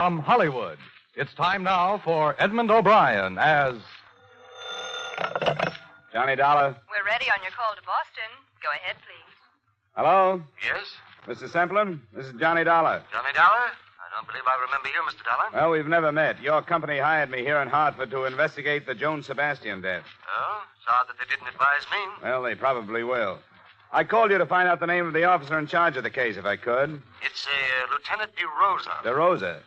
from Hollywood, it's time now for Edmund O'Brien as... Johnny Dollar. We're ready on your call to Boston. Go ahead, please. Hello? Yes? Mr. Semplin, this is Johnny Dollar. Johnny Dollar? I don't believe I remember you, Mr. Dollar. Well, we've never met. Your company hired me here in Hartford to investigate the Joan Sebastian death. Oh? It's odd that they didn't advise me. Well, they probably will. I called you to find out the name of the officer in charge of the case, if I could. It's Lieutenant DeRosa. DeRosa.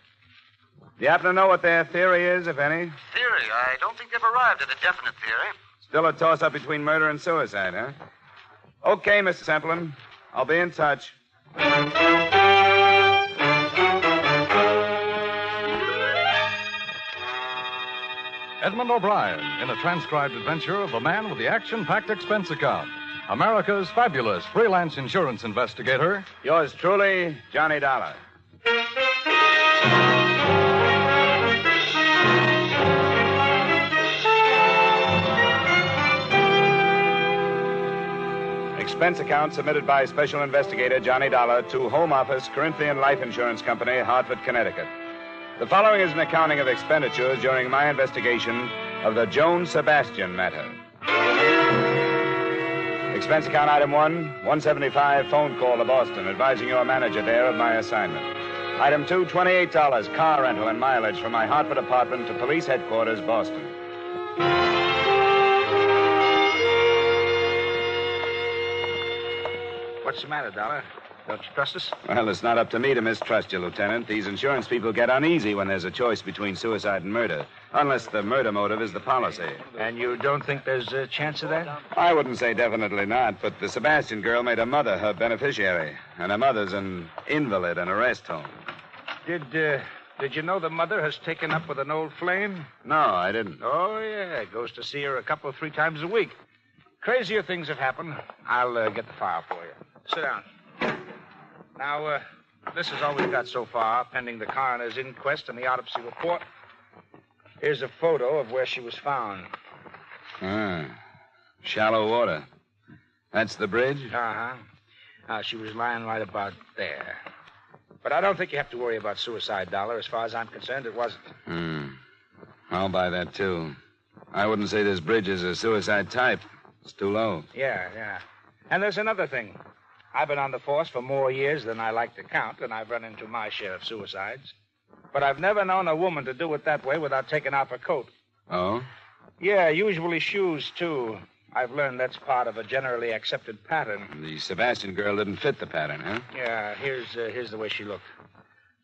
Do you happen to know what their theory is, if any? Theory? I don't think they've arrived at a definite theory. Still a toss-up between murder and suicide, huh? Okay, Mr. Semplin. I'll be in touch. Edmund O'Brien in a transcribed adventure of the man with the action-packed expense account. America's fabulous freelance insurance investigator. Yours truly, Johnny Dollar. Expense account submitted by Special Investigator Johnny Dollar to Home Office, Corinthian Life Insurance Company, Hartford, Connecticut. The following is an accounting of expenditures during my investigation of the Joan Sebastian matter. Expense account item 1, 175 phone call to Boston, advising your manager there of my assignment. Item 2, $28 car rental and mileage from my Hartford apartment to police headquarters, Boston. What's the matter, Dollar? Don't you trust us? Well, it's not up to me to mistrust you, Lieutenant. These insurance people get uneasy when there's a choice between suicide and murder, unless the murder motive is the policy. And you don't think there's a chance of that? I wouldn't say definitely not, but the Sebastian girl made her mother her beneficiary, and her mother's an invalid in a rest home. Did you know the mother has taken up with an old flame? No, I didn't. Oh, yeah. Goes to see her a couple, 3 times a week. Crazier things have happened. I'll get the file for you. Sit down. Now, this is all we've got so far, pending the coroner's inquest and the autopsy report. Here's a photo of where she was found. Shallow water. That's the bridge? Uh-huh. She was lying right about there. But I don't think you have to worry about suicide, Dollar. As far as I'm concerned, it wasn't. I'll buy that, too. I wouldn't say this bridge is a suicide type. It's too low. Yeah. And there's another thing. I've been on the force for more years than I like to count, and I've run into my share of suicides. But I've never known a woman to do it that way without taking off her coat. Oh? Yeah, usually shoes, too. I've learned that's part of a generally accepted pattern. The Sebastian girl didn't fit the pattern, huh? Yeah, here's the way she looked.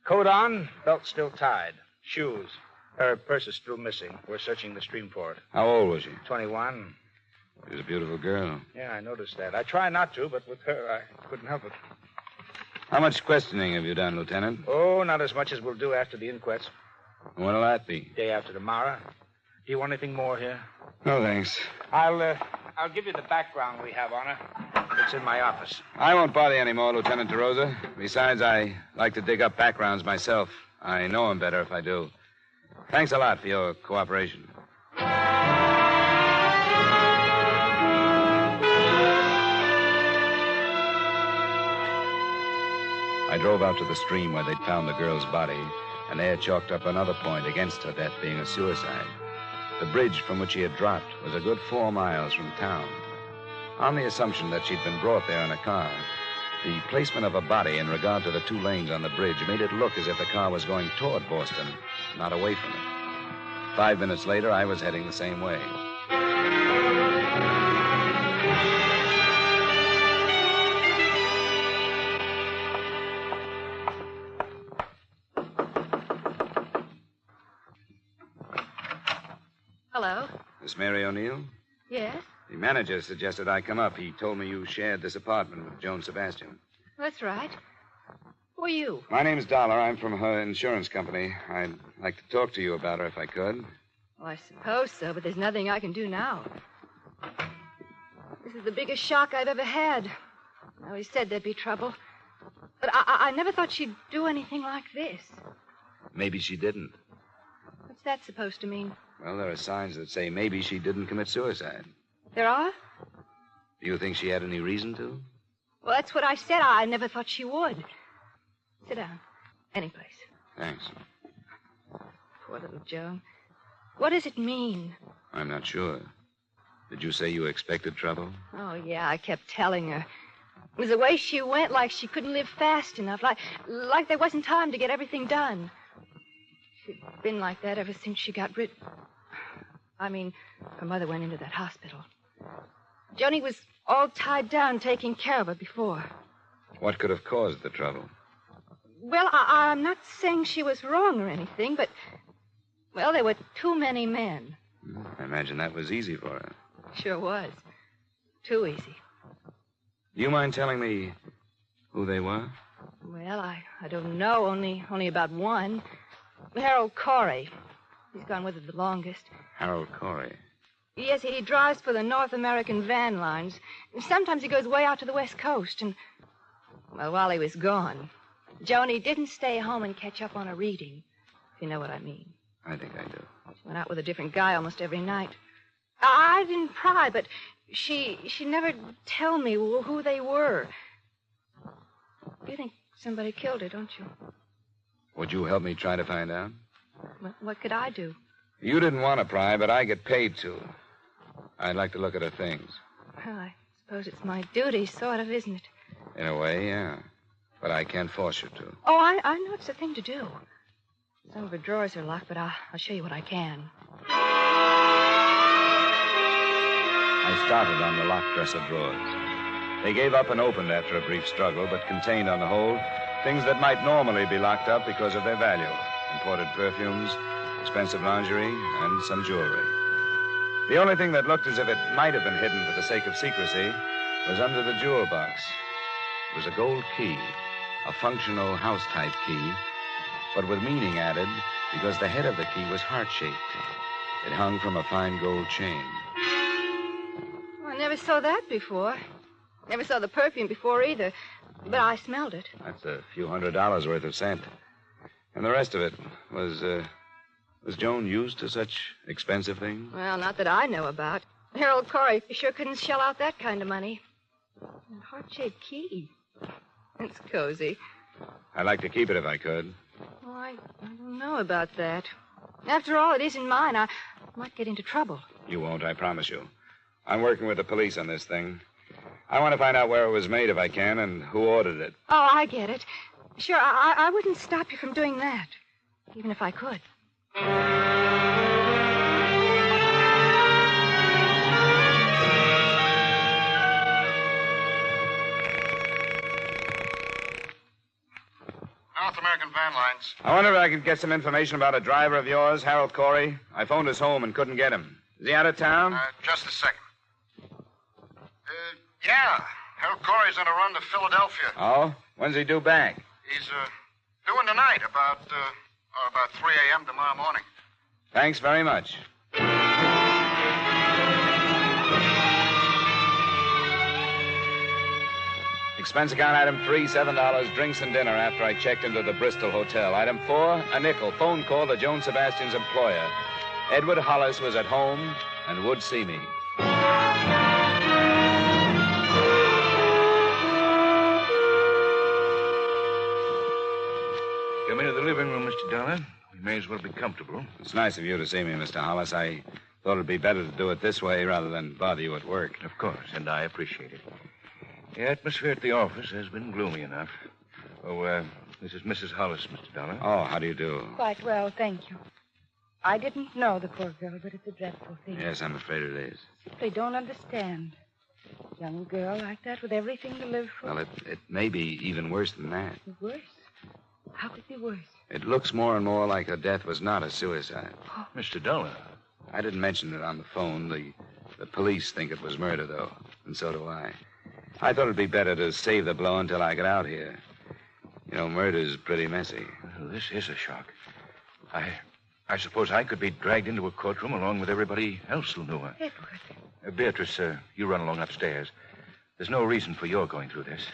Coat on, belt still tied. Shoes. Her purse is still missing. We're searching the stream for it. How old was she? 21. She was a beautiful girl. Yeah, I noticed that. I try not to, but with her, I couldn't help it. How much questioning have you done, Lieutenant? Oh, not as much as we'll do after the inquest. When'll that be? Day after tomorrow. Do you want anything more here? No, thanks. I'll give you the background we have on her. It's in my office. I won't bother you anymore, Lieutenant DeRosa. Besides, I like to dig up backgrounds myself. I know them better if I do. Thanks a lot for your cooperation. I drove out to the stream where they'd found the girl's body, and there chalked up another point against her death being a suicide. The bridge from which she had dropped was a good 4 miles from town. On the assumption that she'd been brought there in a car, the placement of a body in regard to the 2 lanes on the bridge made it look as if the car was going toward Boston, not away from it. 5 minutes later, I was heading the same way. Hello? Miss Mary O'Neill? Yes? The manager suggested I come up. He told me you shared this apartment with Joan Sebastian. That's right. Who are you? My name's Dollar. I'm from her insurance company. I'd like to talk to you about her if I could. Well, I suppose so, but there's nothing I can do now. This is the biggest shock I've ever had. I always said there'd be trouble. But I never thought she'd do anything like this. Maybe she didn't. What's that supposed to mean? Well, there are signs that say maybe she didn't commit suicide. There are? Do you think she had any reason to? Well, that's what I said. I never thought she would. Sit down. Any place. Thanks. Poor little Joan. What does it mean? I'm not sure. Did you say you expected trouble? Oh, yeah, I kept telling her. It was the way she went, like she couldn't live fast enough, like there wasn't time to get everything done. She'd been like that ever since she got rid... I mean, her mother went into that hospital. Joni was all tied down taking care of her before. What could have caused the trouble? Well, I'm not saying she was wrong or anything, but... Well, there were too many men. I imagine that was easy for her. Sure was. Too easy. Do you mind telling me who they were? Well, I don't know. Only about one. Harold Corey. He's gone with her the longest. Harold Corey. Yes, he drives for the North American van lines. Sometimes he goes way out to the West Coast. And, well, while he was gone, Joni didn't stay home and catch up on her reading, if you know what I mean. I think I do. She went out with a different guy almost every night. I didn't pry, but she never tell me who they were. You think somebody killed her, don't you? Would you help me try to find out? What could I do? You didn't want to pry, but I get paid to. I'd like to look at her things. Well, I suppose it's my duty, sort of, isn't it? In a way, yeah. But I can't force you to. Oh, I know it's the thing to do. Some of her drawers are locked, but I'll show you what I can. I started on the locked dresser drawers. They gave up and opened after a brief struggle, but contained on the whole things that might normally be locked up because of their value. Imported perfumes, expensive lingerie, and some jewelry. The only thing that looked as if it might have been hidden for the sake of secrecy was under the jewel box. It was a gold key, a functional house-type key, but with meaning added because the head of the key was heart-shaped. It hung from a fine gold chain. Well, I never saw that before. Never saw the perfume before either, but I smelled it. That's a few $100s worth of scent. And the rest of it was Joan used to such expensive things? Well, not that I know about. Harold Corey sure couldn't shell out that kind of money. A heart-shaped key. It's cozy. I'd like to keep it if I could. Oh, I don't know about that. After all, it isn't mine. I might get into trouble. You won't, I promise you. I'm working with the police on this thing. I want to find out where it was made if I can and who ordered it. Oh, I get it. Sure, I wouldn't stop you from doing that, even if I could. North American van lines. I wonder if I could get some information about a driver of yours, Harold Corey. I phoned his home and couldn't get him. Is he out of town? Just a second. Yeah. Harold Corey's on a run to Philadelphia. Oh? When's he due back? He's doing tonight, about 3 a.m. tomorrow morning. Thanks very much. Expense account item 3, $7, drinks and dinner after I checked into the Bristol Hotel. Item 4, a nickel, phone call to Joan Sebastian's employer. Edward Hollis was at home and would see me. Come into the living room, Mr. Dollar. We may as well be comfortable. It's nice of you to see me, Mr. Hollis. I thought it'd be better to do it this way rather than bother you at work. Of course, and I appreciate it. The atmosphere at the office has been gloomy enough. Oh, this is Mrs. Hollis, Mr. Dollar. Oh, how do you do? Quite well, thank you. I didn't know the poor girl, but it's a dreadful thing. Yes, I'm afraid it is. Simply don't understand. A young girl like that with everything to live for. Well, it may be even worse than that. Worse? How could it be worse? It looks more and more like her death was not a suicide. Oh, Mr. Dollar. I didn't mention it on the phone. The police think it was murder, though, and so do I. I thought it'd be better to save the blow until I get out here. You know, murder's pretty messy. Well, this is a shock. I suppose I could be dragged into a courtroom along with everybody else who knew her. Edward. Beatrice, you run along upstairs. There's no reason for your going through this.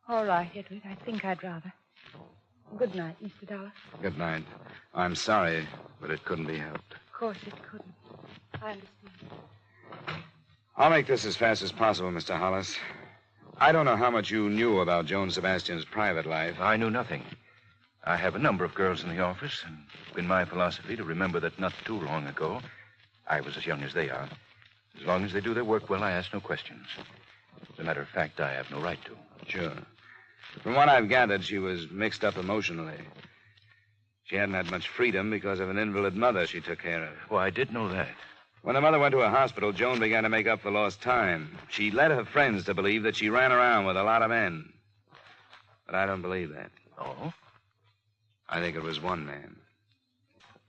All right, Edward. I think I'd rather. Good night, Mr. Dollar. Good night. I'm sorry, but it couldn't be helped. Of course it couldn't. I understand. I'll make this as fast as possible, Mr. Hollis. I don't know how much you knew about Joan Sebastian's private life. I knew nothing. I have a number of girls in the office, and it's been my philosophy to remember that not too long ago, I was as young as they are. As long as they do their work well, I ask no questions. As a matter of fact, I have no right to. Sure. From what I've gathered, she was mixed up emotionally. She hadn't had much freedom because of an invalid mother she took care of. Oh, I did know that. When the mother went to a hospital, Joan began to make up for lost time. She led her friends to believe that she ran around with a lot of men. But I don't believe that. Oh? I think it was one man.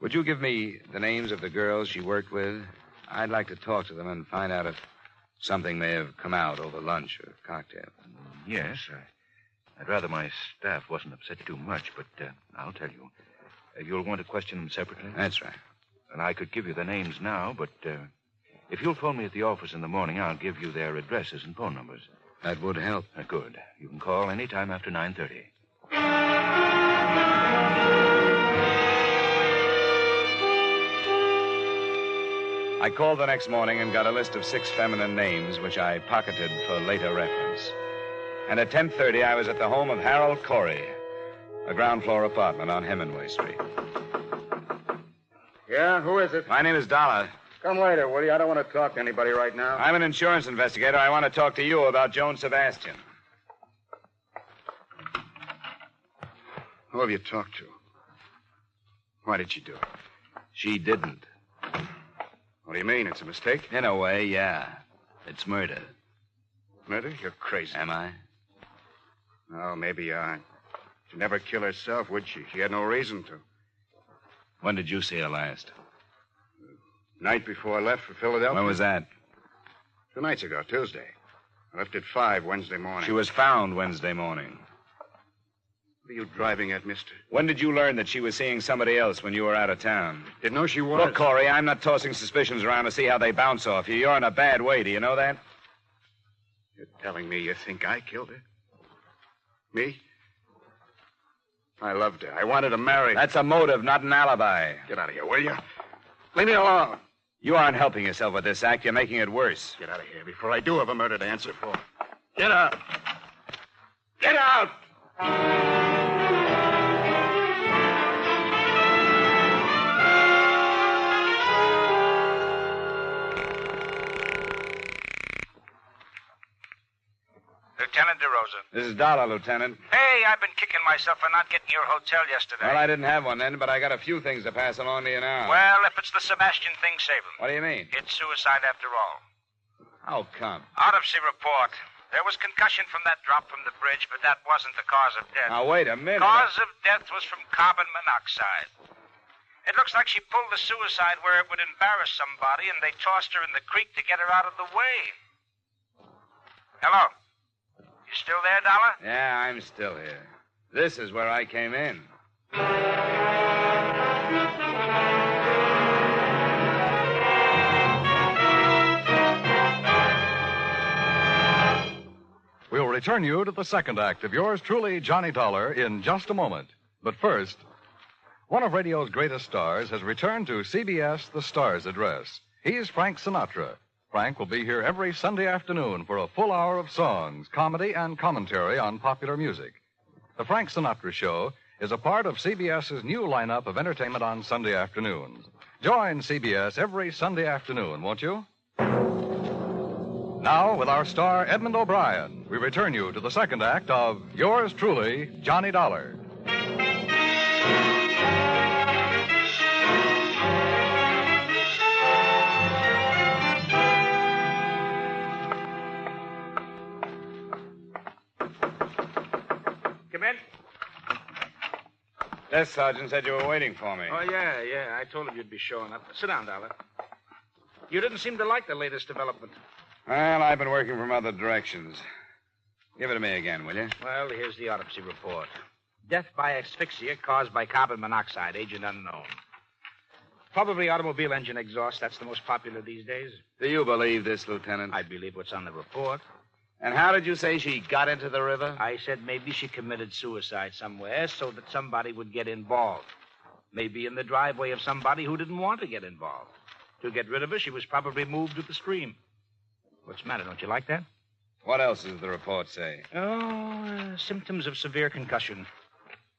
Would you give me the names of the girls she worked with? I'd like to talk to them and find out if something may have come out over lunch or cocktail. Yes. I'd rather my staff wasn't upset too much, but I'll tell you. You'll want to question them separately? That's right. And I could give you their names now, but if you'll phone me at the office in the morning, I'll give you their addresses and phone numbers. That would help. Good. You can call any time after 9:30. I called the next morning and got a list of 6 feminine names, which I pocketed for later reference. And at 10:30, I was at the home of Harold Corey, a ground-floor apartment on Hemingway Street. Yeah, who is it? My name is Dollar. Come later, will you? I don't want to talk to anybody right now. I'm an insurance investigator. I want to talk to you about Joan Sebastian. Who have you talked to? Why did she do it? She didn't. What do you mean? It's a mistake? In a way, yeah. It's murder. Murder? You're crazy. Am I? Oh, maybe you are. She'd never kill herself, would she? She had no reason to. When did you see her last? Night before I left for Philadelphia. When was that? 2 nights ago, Tuesday. I left at 5 Wednesday morning. She was found Wednesday morning. What are you driving at, mister? When did you learn that she was seeing somebody else when you were out of town? Didn't know she was. Look, Corey, I'm not tossing suspicions around to see how they bounce off you. You're in a bad way. Do you know that? You're telling me you think I killed her? Me? I loved her. I wanted to marry her. That's a motive, not an alibi. Get out of here, will you? Leave me alone. You aren't helping yourself with this act. You're making it worse. Get out of here before I do have a murder to answer for. Get out. Get out! Lieutenant DeRosa. This is Dollar, Lieutenant. Hey, I've been kicking myself for not getting your hotel yesterday. Well, I didn't have one then, but I got a few things to pass along to you now. Well, if it's the Sebastian thing, save him. What do you mean? It's suicide after all. How come? Autopsy report. There was concussion from that drop from the bridge, but that wasn't the cause of death. Now, wait a minute. Cause of death was from carbon monoxide. It looks like she pulled the suicide where it would embarrass somebody, and they tossed her in the creek to get her out of the way. Hello? You still there, Dollar? Yeah, I'm still here. This is where I came in. We'll return you to the second act of yours truly, Johnny Dollar, in just a moment. But first, one of radio's greatest stars has returned to CBS The Stars Address. He's Frank Sinatra. Frank will be here every Sunday afternoon for a full hour of songs, comedy, and commentary on popular music. The Frank Sinatra Show is a part of CBS's new lineup of entertainment on Sunday afternoons. Join CBS every Sunday afternoon, won't you? Now, with our star, Edmund O'Brien, we return you to the second act of yours truly, Johnny Dollar. Come in. Desk sergeant said you were waiting for me. Oh, yeah. I told him you'd be showing up. Sit down, Dollar. You didn't seem to like the latest development. Well, I've been working from other directions. Give it to me again, will you? Well, here's the autopsy report. Death by asphyxia caused by carbon monoxide, agent unknown. Probably automobile engine exhaust. That's the most popular these days. Do you believe this, Lieutenant? I believe what's on the report. And how did you say she got into the river? I said maybe she committed suicide somewhere so that somebody would get involved. Maybe in the driveway of somebody who didn't want to get involved. To get rid of her, she was probably moved to the stream. What's the matter? Don't you like that? What else does the report say? Oh, symptoms of severe concussion.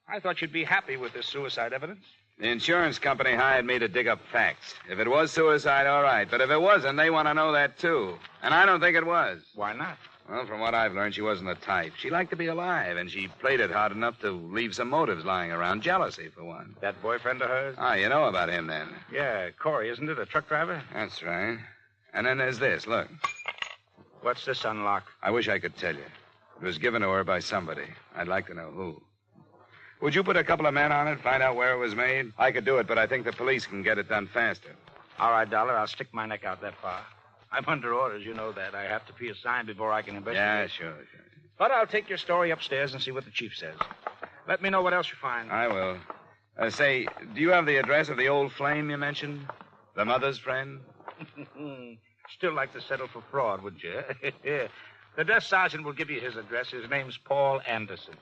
I thought you'd be happy with this suicide evidence. The insurance company hired me to dig up facts. If it was suicide, all right. But if it wasn't, they want to know that, too. And I don't think it was. Why not? Well, from what I've learned, she wasn't the type. She liked to be alive, and she played it hard enough to leave some motives lying around. Jealousy, for one. That boyfriend of hers? Ah, you know about him, then. Yeah, Corey, isn't it? A truck driver? That's right. And then there's this. Look. What's this unlock? I wish I could tell you. It was given to her by somebody. I'd like to know who. Would you put a couple of men on it, find out where it was made? I could do it, but I think the police can get it done faster. All right, Dollar, I'll stick my neck out that far. I'm under orders, you know that. I have to be assigned before I can investigate. Yeah, sure. But I'll take your story upstairs and see what the chief says. Let me know what else you find. I will. Say, do you have the address of the old flame you mentioned? The mother's friend? Still like to settle for fraud, would you? The desk sergeant will give you his address. His name's Paul Anderson.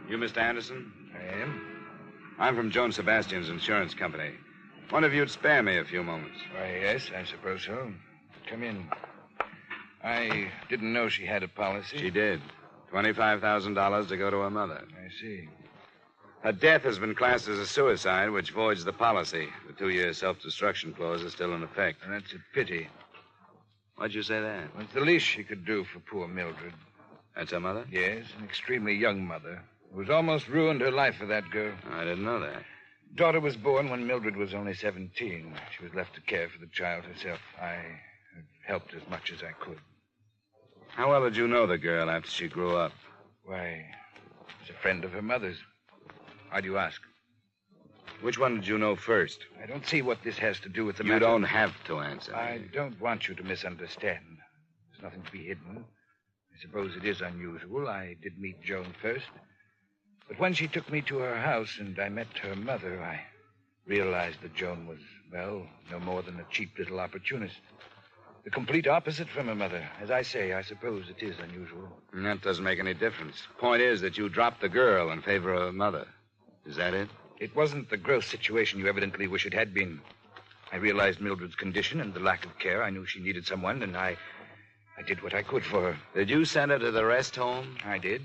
You Mr. Anderson? I am. I'm from Joan Sebastian's insurance company. Wonder if you'd spare me a few moments. Why, yes, I suppose so. Come in. I didn't know she had a policy. She did. $25,000 to go to her mother. I see. Her death has been classed as a suicide, which voids the policy. The 2-year self-destruction clause is still in effect. And that's a pity. Why'd you say that? Well, it's the least she could do for poor Mildred. That's her mother? Yes, an extremely young mother who has almost ruined her life for that girl. I didn't know that. Daughter was born when Mildred was only 17. She was left to care for the child herself. I have helped as much as I could. How well did you know the girl after she grew up? Why, was a friend of her mother's. Why do you ask? Which one did you know first? I don't see what this has to do with the You matter. don't have to answer. I don't want you to misunderstand. There's nothing to be hidden. I suppose it is unusual. I did meet Joan first. But when she took me to her house and I met her mother, I realized that Joan was, well, no more than a cheap little opportunist. The complete opposite from her mother. As I say, I suppose it is unusual. And that doesn't make any difference. Point is that you dropped the girl in favor of her mother. Is that it? It wasn't the gross situation you evidently wish it had been. I realized Mildred's condition and the lack of care. I knew she needed someone, and I did what I could for her. Did you send her to the rest home? I did.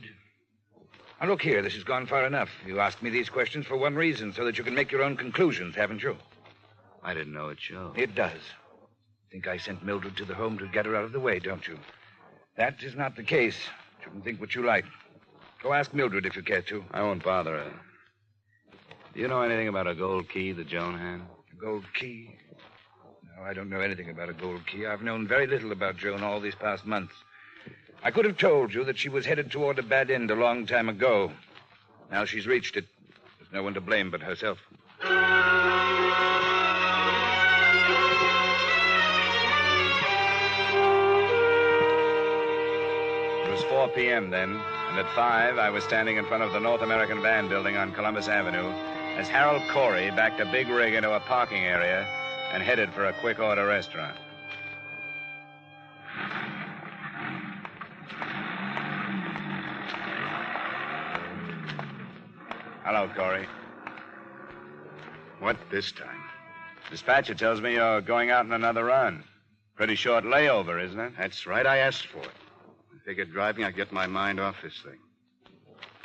Now, look here, this has gone far enough. You asked me these questions for one reason, so that you can make your own conclusions, haven't you? I didn't know it showed. It does. Think I sent Mildred to the home to get her out of the way, don't you? That is not the case. You can think what you like. Go ask Mildred if you care to. I won't bother her. Do you know anything about a gold key that Joan had? A gold key? No, I don't know anything about a gold key. I've known very little about Joan all these past months. I could have told you that she was headed toward a bad end a long time ago. Now she's reached it. There's no one to blame but herself. It was 4 p.m. then, and at 5, I was standing in front of the North American Van building on Columbus Avenue as Harold Corey backed a big rig into a parking area and headed for a quick-order restaurant. Hello, Corey. What this time? Dispatcher tells me you're going out on another run. Pretty short layover, isn't it? That's right. I asked for it. I figured driving, I'd get my mind off this thing.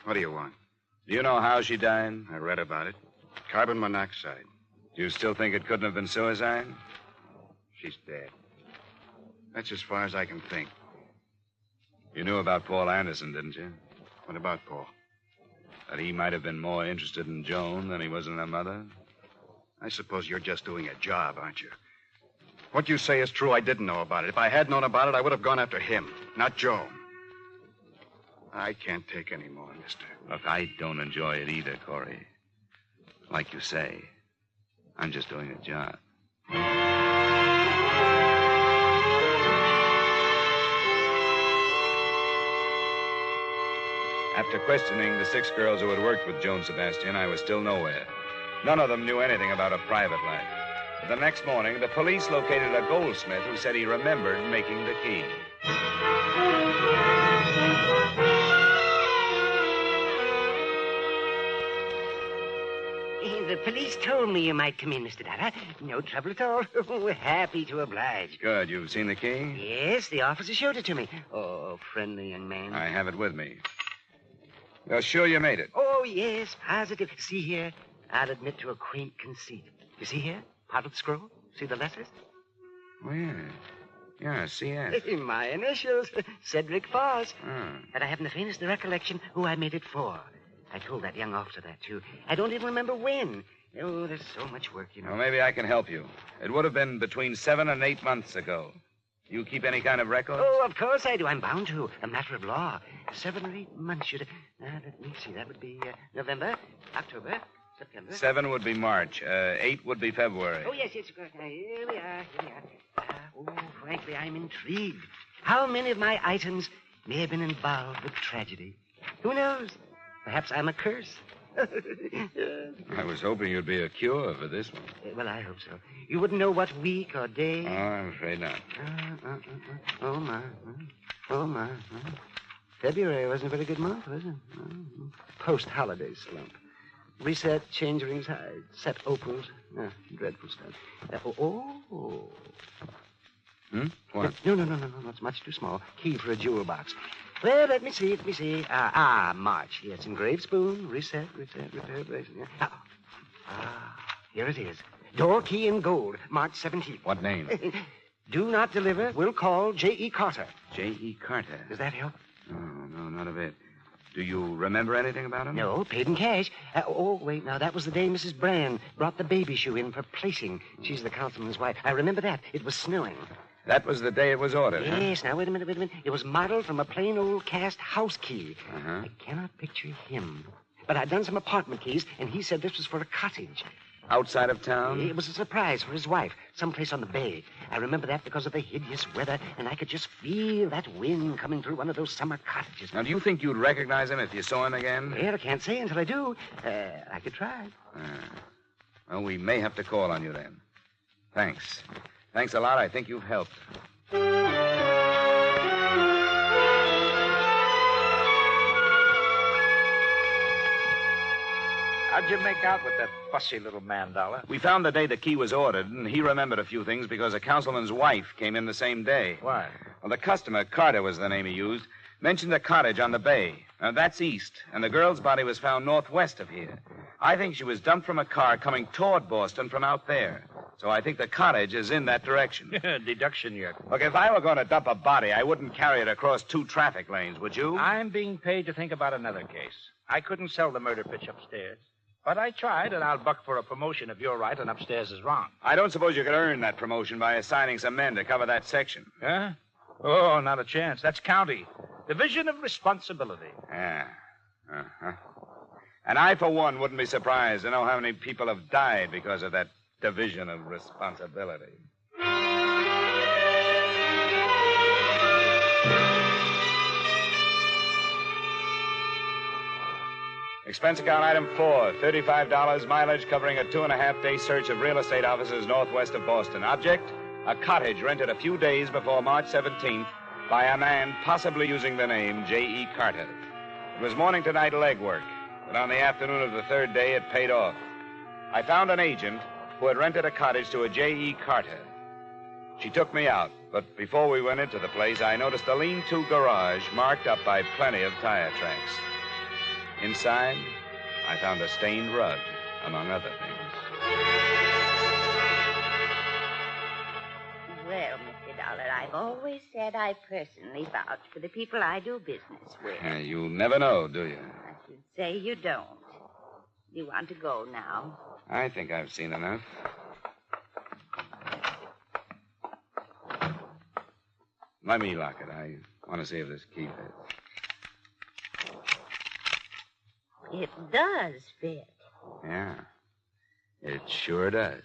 What do you want? Do you know how she died? I read about it. Carbon monoxide. Do you still think it couldn't have been suicide? She's dead. That's as far as I can think. You knew about Paul Anderson, didn't you? What about Paul? That he might have been more interested in Joan than he was in her mother? I suppose you're just doing a job, aren't you? What you say is true. I didn't know about it. If I had known about it, I would have gone after him, not Joan. I can't take any more, mister. Look, I don't enjoy it either, Corey. Like you say, I'm just doing a job. After questioning the 6 girls who had worked with Joan Sebastian, I was still nowhere. None of them knew anything about her private life. But the next morning, the police located a goldsmith who said he remembered making the key. The police told me you might come in, Mr. Dollar. No trouble at all. We're happy to oblige. Good. You've seen the key? Yes, the officer showed it to me. Oh, friendly young man. I have it with me. You're sure you made it? Oh, yes, positive. See here, I'll admit to a quaint conceit. You see here? Part of the scroll? See the letters? Oh, yeah. Yeah, CS. My initials, Cedric Foss. Oh. But I haven't the faintest recollection who I made it for. I told that young officer that, too. I don't even remember when. Oh, there's so much work, you know. Well, maybe I can help you. It would have been between 7 and 8 months ago. You keep any kind of record? Oh, of course I do. I'm bound to. A matter of law. 7 or 8 months should have... let me see. That would be November, October, September. 7 would be March. 8 would be February. Oh, yes, of course. Now, here we are. Frankly, I'm intrigued. How many of my items may have been involved with tragedy? Who knows? Perhaps I'm a curse. I was hoping you'd be a cure for this one. Well, I hope so. You wouldn't know what week or day? Oh, I'm afraid not. Oh, my. Oh, my. February wasn't a very good month, was it? Post-holiday slump. Reset, change rings high. Set opals. Dreadful stuff. What? No. It's much too small. Key for a jewel box. Well, let me see. March. Yes, engraved spoon. Reset, repair, bracelet. Here it is. Door key in gold. March 17th. What name? Do not deliver. Will call J.E. Carter. J.E. Carter. Does that help? No, not a bit. Do you remember anything about him? No, paid in cash. Wait, now, that was the day Mrs. Brand brought the baby shoe in for placing. She's the councilman's wife. I remember that. It was snowing. That was the day it was ordered, Yes, Now, wait a minute. It was modeled from a plain old cast house key. Uh-huh. I cannot picture him. But I'd done some apartment keys, and he said this was for a cottage. Outside of town? It was a surprise for his wife, someplace on the bay. I remember that because of the hideous weather, and I could just feel that wind coming through one of those summer cottages. Now, do you think you'd recognize him if you saw him again? Well, I can't say until I do. I could try. Well, we may have to call on you then. Thanks. Thanks a lot. I think you've helped. How'd you make out with that fussy little man, Dollar? We found the day the key was ordered, and he remembered a few things because a councilman's wife came in the same day. Why? Well, the customer, Carter was the name he used, mentioned a cottage on the bay. Now, that's east, and the girl's body was found northwest of here. I think she was dumped from a car coming toward Boston from out there. So I think the cottage is in that direction. Deduction yet. Look, if I were going to dump a body, I wouldn't carry it across 2 traffic lanes, would you? I'm being paid to think about another case. I couldn't sell the murder pitch upstairs. But I tried, and I'll buck for a promotion if you're right and upstairs is wrong. I don't suppose you could earn that promotion by assigning some men to cover that section. Huh? Oh, not a chance. That's county. Division of responsibility. Yeah. Uh-huh. And I, for one, wouldn't be surprised to know how many people have died because of that division of responsibility. Expense account item 4, $35 mileage covering a 2.5-day search of real estate offices northwest of Boston. Object, a cottage rented a few days before March 17th by a man possibly using the name J.E. Carter. It was morning to night legwork, but on the afternoon of the 3rd day, it paid off. I found an agent who had rented a cottage to a J.E. Carter. She took me out, but before we went into the place, I noticed a lean-to garage marked up by plenty of tire tracks. Inside, I found a stained rug, among other things. Well, Mr. Dollar, I've always said I personally vouch for the people I do business with. You never know, do you? I should say you don't. You want to go now? I think I've seen enough. Let me lock it. I want to see if this key fits. It does fit. Yeah, it sure does.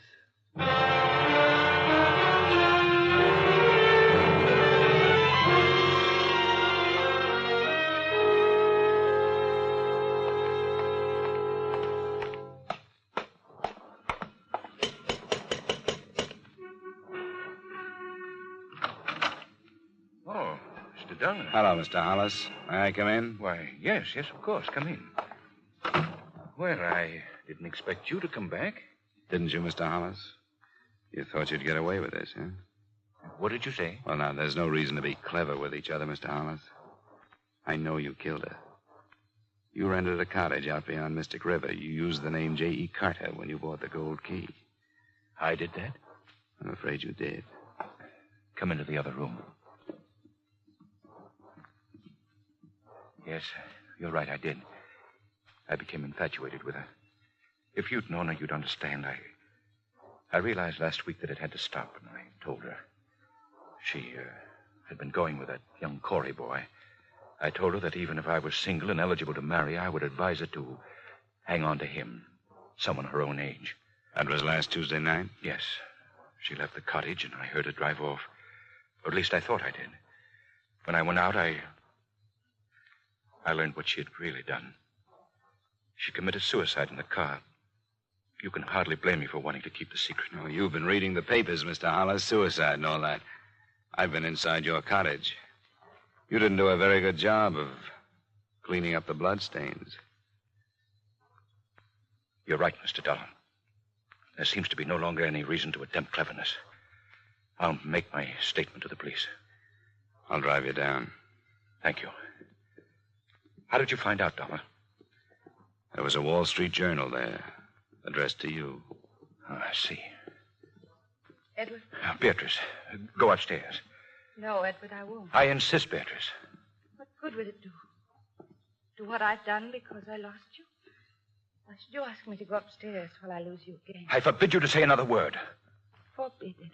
Oh, Mr. Dollar. Hello, Mr. Hollis. May I come in? Why, yes, of course. Come in. Well, I Didn't expect you to come back. Didn't you, Mr. Hollis? You thought you'd get away with this, huh? What did you say? Well, now, there's no reason to be clever with each other, Mr. Hollis. I know you killed her. You rented a cottage out beyond Mystic River. You used the name J.E. Carter when you bought the gold key. I did that? I'm afraid you did. Come into the other room. Yes, you're right, I did. I became infatuated with her. If you'd known her, you'd understand. I realized last week that it had to stop, and I told her. She had been going with that young Corey boy. I told her that even if I was single and eligible to marry, I would advise her to hang on to him, someone her own age. That was last Tuesday night? Yes. She left the cottage, and I heard her drive off. Or at least I thought I did. When I went out, I learned what she had really done. She committed suicide in the car. You can hardly blame me for wanting to keep the secret. No, you've been reading the papers, Mr. Hollis. Suicide and all that. I've been inside your cottage. You didn't do a very good job of cleaning up the bloodstains. You're right, Mr. Dollar. There seems to be no longer any reason to attempt cleverness. I'll make my statement to the police. I'll drive you down. Thank you. How did you find out, Dollar? There was a Wall Street Journal there, addressed to you. Oh, I see. Edward? Beatrice, go upstairs. No, Edward, I won't. I insist, Beatrice. What good would it do? Do what I've done because I lost you? Why should you ask me to go upstairs while I lose you again? I forbid you to say another word. Forbid, Edward.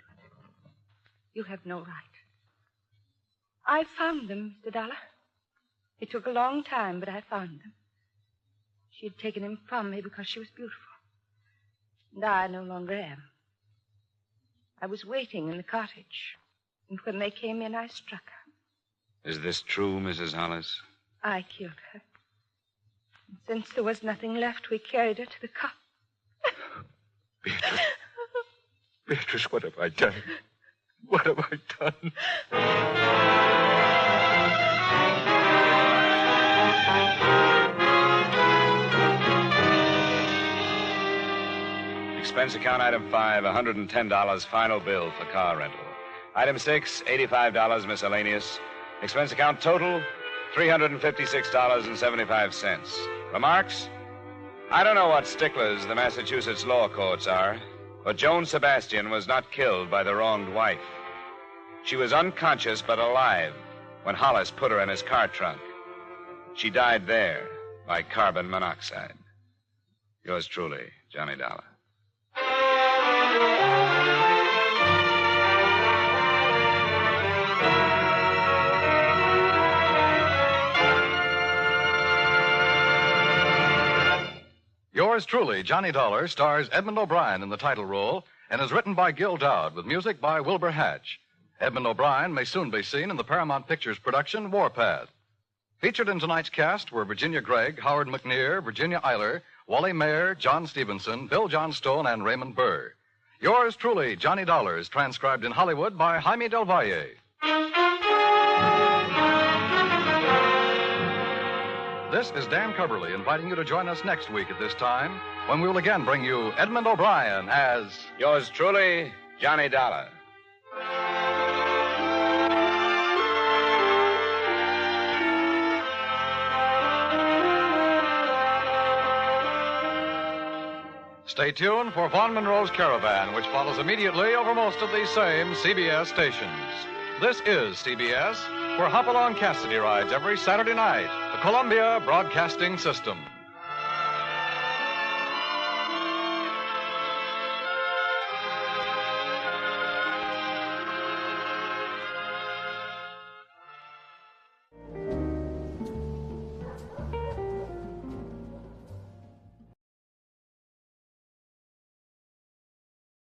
You have no right. I found them, Mr. Dollar. It took a long time, but I found them. She had taken him from me because she was beautiful. And I no longer am. I was waiting in the cottage. And when they came in, I struck her. Is this true, Mrs. Hollis? I killed her. And since there was nothing left, we carried her to the cop. Beatrice. Beatrice, what have I done? What have I done? Expense account item 5, $110 final bill for car rental. Item 6, $85 miscellaneous. Expense account total, $356.75. Remarks? I don't know what sticklers the Massachusetts law courts are, but Joan Sebastian was not killed by the wronged wife. She was unconscious but alive when Hollis put her in his car trunk. She died there by carbon monoxide. Yours truly, Johnny Dollar. Yours truly, Johnny Dollar, stars Edmund O'Brien in the title role and is written by Gil Dowd with music by Wilbur Hatch. Edmund O'Brien may soon be seen in the Paramount Pictures production Warpath. Featured in tonight's cast were Virginia Gregg, Howard McNear, Virginia Eiler, Wally Mayer, John Stevenson, Bill Johnstone, and Raymond Burr. Yours truly, Johnny Dollar, is transcribed in Hollywood by Jaime Del Valle. This is Dan Coverly inviting you to join us next week at this time when we will again bring you Edmund O'Brien as... Yours truly, Johnny Dollar. Stay tuned for Vaughn Monroe's Caravan, which follows immediately over most of these same CBS stations. This is CBS, where Hopalong Cassidy rides every Saturday night, the Columbia Broadcasting System.